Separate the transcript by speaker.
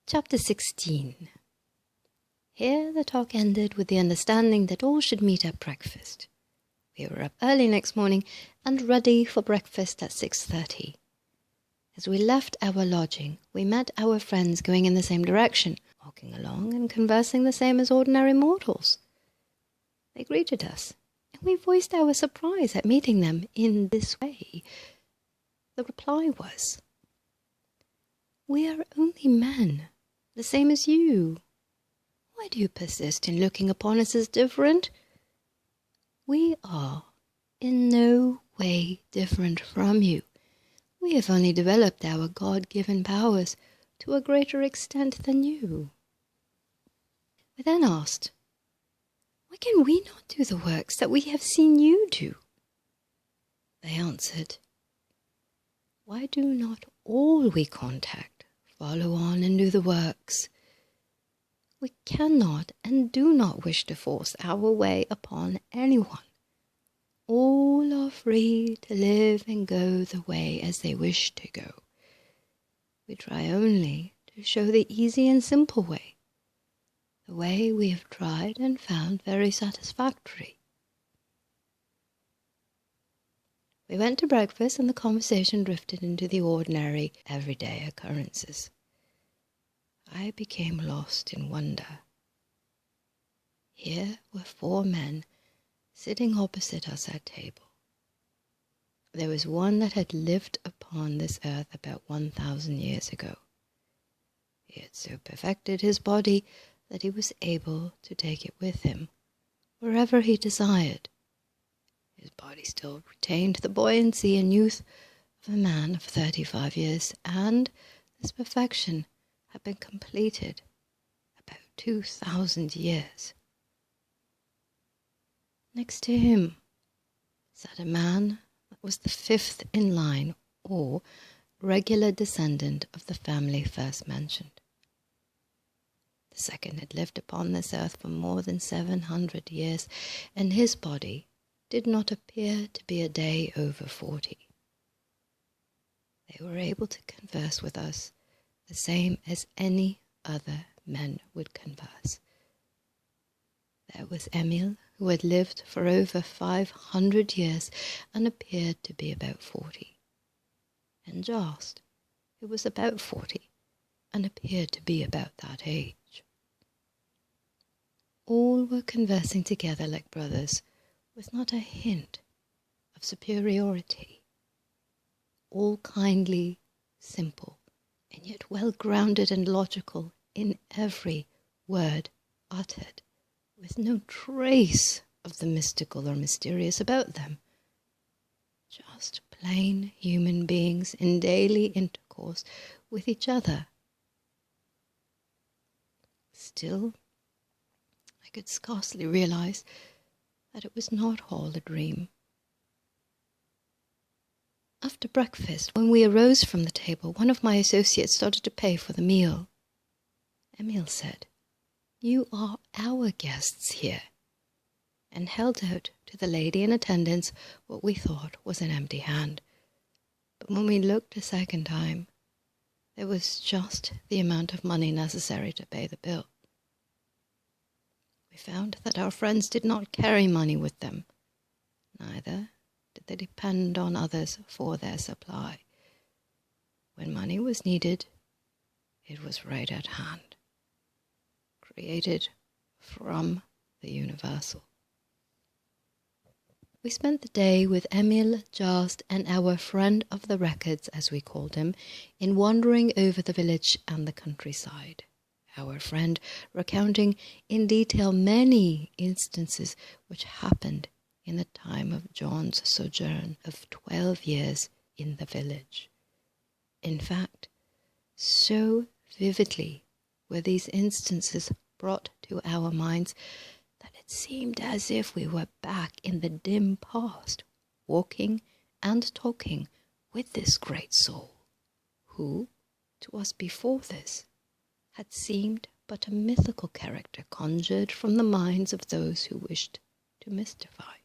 Speaker 1: Chapter 16. Here the talk ended with the understanding that all should meet at breakfast. We were up early next morning and ready for breakfast at 6:30. As we left our lodging, we met our friends going in the same direction, walking along and conversing the same as ordinary mortals. They greeted us, and we voiced our surprise at meeting them in this way. The reply was, "We are only men, the same as you. Why do you persist in looking upon us as different? We are in no way different from you. We have only developed our God-given powers to a greater extent than you." We then asked, "Why can we not do the works that we have seen you do?" They answered, "Why do not all we contact follow on and do the works? We cannot and do not wish to force our way upon anyone. All are free to live and go the way as they wish to go. We try only to show the easy and simple way, the way we have tried and found very satisfactory." We went to breakfast and the conversation drifted into the ordinary, everyday occurrences. I became lost in wonder. Here were 4 men sitting opposite us at table. There was one that had lived upon this earth about 1,000 years ago. He had so perfected his body that he was able to take it with him wherever he desired. His body still retained the buoyancy and youth of a man of 35 years, and this perfection had been completed about 2,000 years. Next to him sat a man that was the 5th in line, or regular descendant of the family first mentioned. The second had lived upon this earth for more than 700 years, and his body did not appear to be a day over 40. They were able to converse with us the same as any other men would converse. There was Emil, who had lived for over 500 years and appeared to be about 40, and Jost, who was about 40 and appeared to be about that age. All were conversing together like brothers, with not a hint of superiority. All kindly, simple, and yet well-grounded and logical in every word uttered, with no trace of the mystical or mysterious about them. Just plain human beings in daily intercourse with each other. Still, I could scarcely realize that it was not all a dream. After breakfast, when we arose from the table, one of my associates started to pay for the meal. Emil said, "You are our guests here," and held out to the lady in attendance what we thought was an empty hand. But when we looked a second time, there was just the amount of money necessary to pay the bill. We found that our friends did not carry money with them, neither did they depend on others for their supply. When money was needed, it was right at hand, created from the universal. We spent the day with Emil, Jost, and our friend of the records, as we called him, in wandering over the village and the countryside. Our friend recounting in detail many instances which happened in the time of John's sojourn of 12 years in the village. In fact, so vividly were these instances brought to our minds that it seemed as if we were back in the dim past, walking and talking with this great soul, who, to us before this, had seemed but a mythical character conjured from the minds of those who wished to mystify.